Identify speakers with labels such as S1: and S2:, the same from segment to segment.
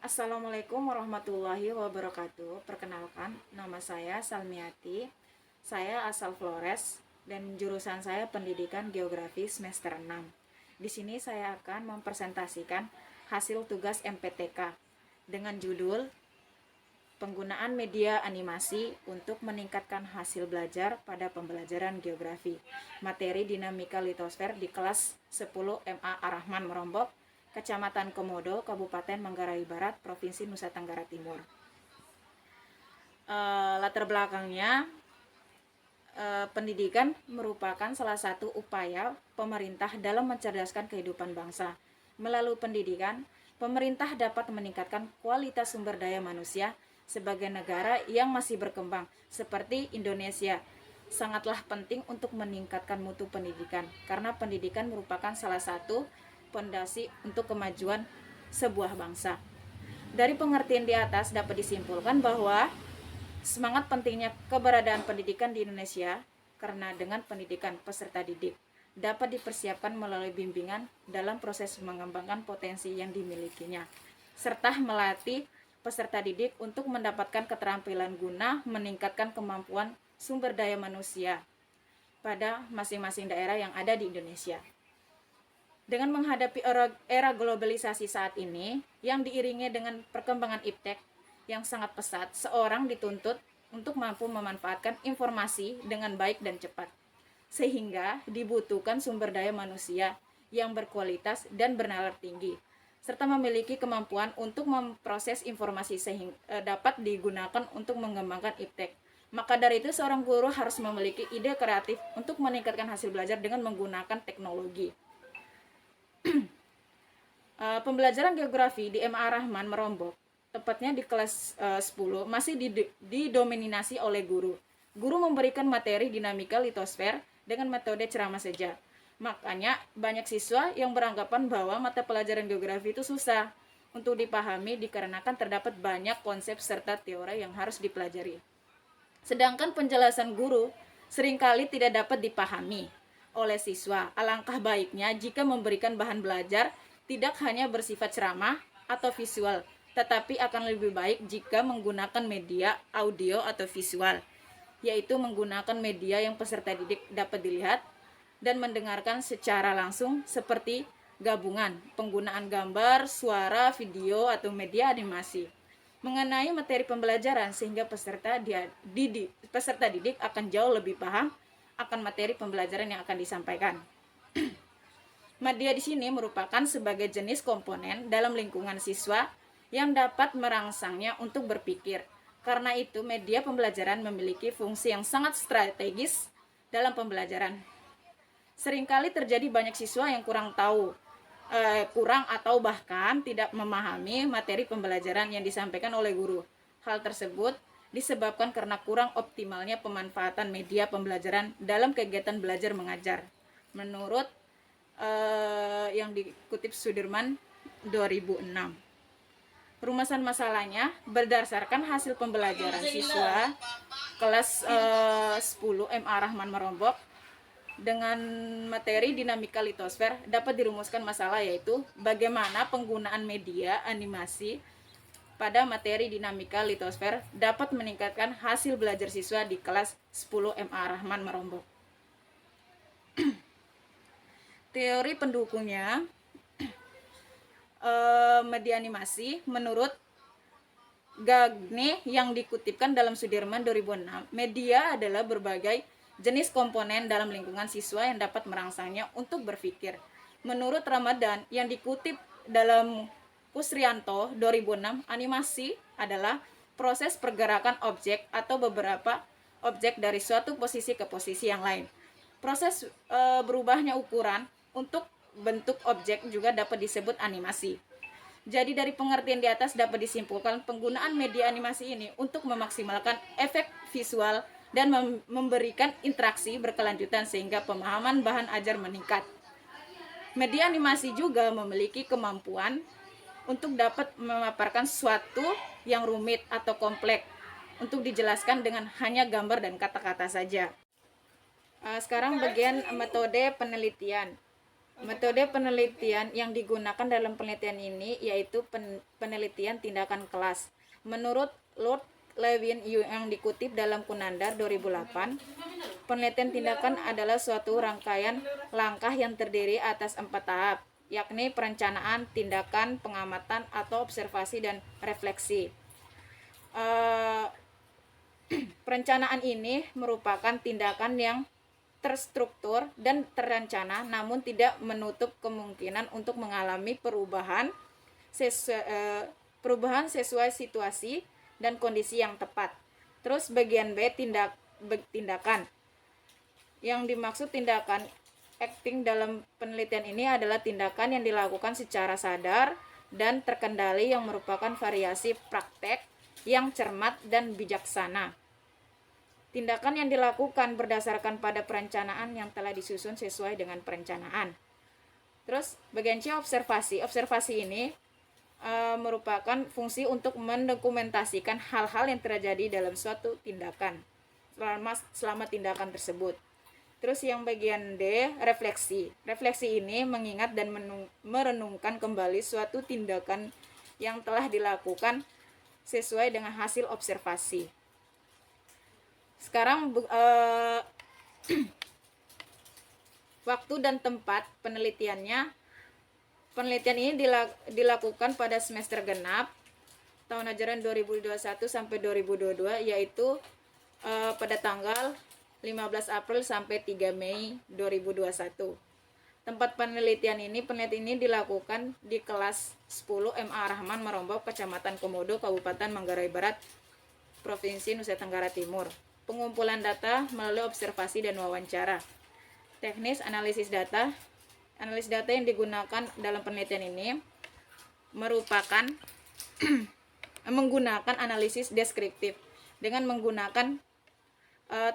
S1: Assalamualaikum warahmatullahi wabarakatuh. Perkenalkan, nama saya Salmiati. Saya asal Flores dan jurusan saya Pendidikan Geografi semester 6. Di sini saya akan mempresentasikan hasil tugas MPTK dengan judul Penggunaan Media Animasi untuk Meningkatkan Hasil Belajar pada Pembelajaran Geografi. Materi Dinamika Litosfer di kelas 10 MA Ar-Rahman Merombok, Kecamatan Komodo, Kabupaten Manggarai Barat, Provinsi Nusa Tenggara Timur. Latar belakangnya, pendidikan merupakan salah satu upaya pemerintah dalam mencerdaskan kehidupan bangsa. Melalui pendidikan, pemerintah dapat meningkatkan kualitas sumber daya manusia sebagai negara yang masih berkembang seperti Indonesia. Sangatlah penting untuk meningkatkan mutu pendidikan karena pendidikan merupakan salah satu pondasi untuk kemajuan sebuah bangsa. Dari pengertian di atas dapat disimpulkan bahwa semangat pentingnya keberadaan pendidikan di Indonesia karena dengan pendidikan peserta didik dapat dipersiapkan melalui bimbingan dalam proses mengembangkan potensi yang dimilikinya, serta melatih peserta didik untuk mendapatkan keterampilan guna meningkatkan kemampuan sumber daya manusia pada masing-masing daerah yang ada di Indonesia. Dengan menghadapi era globalisasi saat ini yang diiringi dengan perkembangan iptek yang sangat pesat, seorang dituntut untuk mampu memanfaatkan informasi dengan baik dan cepat, sehingga dibutuhkan sumber daya manusia yang berkualitas dan bernalar tinggi, serta memiliki kemampuan untuk memproses informasi sehingga dapat digunakan untuk mengembangkan iptek. Maka dari itu seorang guru harus memiliki ide kreatif untuk meningkatkan hasil belajar dengan menggunakan teknologi. Pembelajaran geografi di MA Ar-Rahman Merombok, tepatnya di kelas 10, masih didominasi oleh guru. Guru memberikan materi dinamika litosfer dengan metode ceramah saja. Makanya banyak siswa yang beranggapan bahwa mata pelajaran geografi itu susah untuk dipahami dikarenakan terdapat banyak konsep serta teori yang harus dipelajari. Sedangkan penjelasan guru seringkali tidak dapat dipahami oleh siswa. Alangkah baiknya jika memberikan bahan belajar tidak hanya bersifat ceramah atau visual, tetapi akan lebih baik jika menggunakan media audio atau visual, yaitu menggunakan media yang peserta didik dapat dilihat dan mendengarkan secara langsung seperti gabungan penggunaan gambar, suara, video, atau media animasi mengenai materi pembelajaran sehingga peserta didik akan jauh lebih paham akan materi pembelajaran yang akan disampaikan. Media di sini merupakan sebagai jenis komponen dalam lingkungan siswa yang dapat merangsangnya untuk berpikir. Karena itu, media pembelajaran memiliki fungsi yang sangat strategis dalam pembelajaran. Seringkali terjadi banyak siswa yang kurang atau bahkan tidak memahami materi pembelajaran yang disampaikan oleh guru. Hal tersebut disebabkan karena kurang optimalnya pemanfaatan media pembelajaran dalam kegiatan belajar mengajar. Menurut yang dikutip Sudirman 2006. Rumasan masalahnya berdasarkan hasil pembelajaran siswa kelas 10 MA Ar-Rahman Merombok dengan materi dinamika litosfer dapat dirumuskan masalah, yaitu bagaimana penggunaan media animasi pada materi dinamika litosfer dapat meningkatkan hasil belajar siswa di kelas 10 MA Ar-Rahman Merombok. Teori pendukungnya, media animasi menurut Gagne yang dikutipkan dalam Sudirman 2006, media adalah berbagai jenis komponen dalam lingkungan siswa yang dapat merangsangnya untuk berpikir. Menurut Ramadan yang dikutip dalam Kusrianto 2006, animasi adalah proses pergerakan objek atau beberapa objek dari suatu posisi ke posisi yang lain. Proses berubahnya ukuran untuk bentuk objek juga dapat disebut animasi. Jadi dari pengertian di atas dapat disimpulkan penggunaan media animasi ini untuk memaksimalkan efek visual dan memberikan interaksi berkelanjutan sehingga pemahaman bahan ajar meningkat. Media animasi juga memiliki kemampuan untuk dapat memaparkan sesuatu yang rumit atau kompleks untuk dijelaskan dengan hanya gambar dan kata-kata saja. Sekarang bagian metode penelitian. Metode penelitian yang digunakan dalam penelitian ini yaitu penelitian tindakan kelas. Menurut Lord Lewin yang dikutip dalam Kunandar 2008, penelitian tindakan adalah suatu rangkaian langkah yang terdiri atas 4 tahap, yakni perencanaan, tindakan, pengamatan, atau observasi dan refleksi. Perencanaan ini merupakan tindakan yang terstruktur dan terencana, namun tidak menutup kemungkinan untuk mengalami perubahan sesuai situasi dan kondisi yang tepat. Terus bagian B, tindakan. Yang dimaksud tindakan acting dalam penelitian ini adalah tindakan yang dilakukan secara sadar dan terkendali yang merupakan variasi praktek yang cermat dan bijaksana. Tindakan yang dilakukan berdasarkan pada perencanaan yang telah disusun sesuai dengan perencanaan. Terus bagian C, observasi. Observasi ini merupakan fungsi untuk mendokumentasikan hal-hal yang terjadi dalam suatu tindakan selama tindakan tersebut. Terus yang bagian D, refleksi. Refleksi ini mengingat dan merenungkan kembali suatu tindakan yang telah dilakukan sesuai dengan hasil observasi. Sekarang waktu dan tempat penelitiannya. Penelitian ini dilakukan pada semester genap tahun ajaran 2021 sampai 2022, yaitu pada tanggal 15 April sampai 3 Mei 2021. Tempat penelitian ini dilakukan di kelas 10 MA Rahman Merombok, Kecamatan Komodo, Kabupaten Manggarai Barat, Provinsi Nusa Tenggara Timur. Pengumpulan data melalui observasi dan wawancara. Teknis analisis data. Analisis data yang digunakan dalam penelitian ini merupakan menggunakan analisis deskriptif dengan menggunakan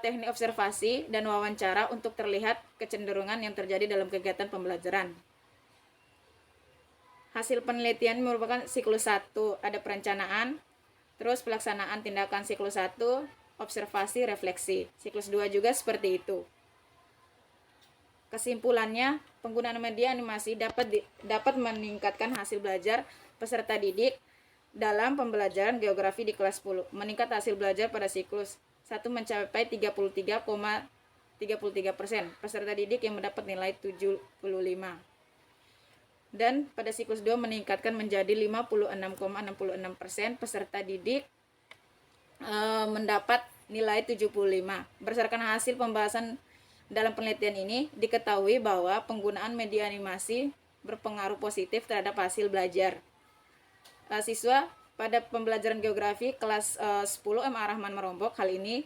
S1: teknik observasi dan wawancara untuk terlihat kecenderungan yang terjadi dalam kegiatan pembelajaran. Hasil penelitian merupakan siklus 1, ada perencanaan, terus pelaksanaan tindakan siklus 1, observasi, refleksi. Siklus 2 juga seperti itu. Kesimpulannya, penggunaan media animasi dapat meningkatkan hasil belajar peserta didik dalam pembelajaran geografi di kelas 10. Meningkat hasil belajar pada siklus 1 mencapai 33,33%. Peserta didik yang mendapat nilai 75. Dan pada siklus 2 meningkatkan menjadi 56,66%. Peserta didik mendapat nilai 75. Berdasarkan hasil pembahasan dalam penelitian ini, diketahui bahwa penggunaan media animasi berpengaruh positif terhadap hasil belajar. Siswa pada pembelajaran geografi kelas 10 MA Rahman Merombok hal ini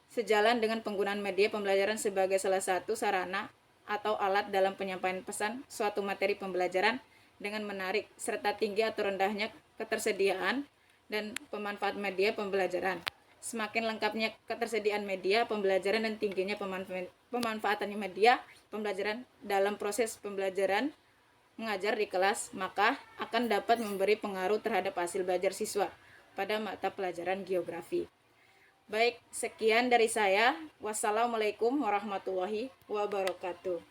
S1: sejalan dengan penggunaan media pembelajaran sebagai salah satu sarana atau alat dalam penyampaian pesan suatu materi pembelajaran dengan menarik serta tinggi atau rendahnya ketersediaan dan pemanfaat media pembelajaran. Semakin lengkapnya ketersediaan media pembelajaran dan tingginya pemanfaatannya media pembelajaran dalam proses pembelajaran mengajar di kelas, maka akan dapat memberi pengaruh terhadap hasil belajar siswa pada mata pelajaran geografi. Baik, sekian dari saya. Wassalamualaikum warahmatullahi wabarakatuh.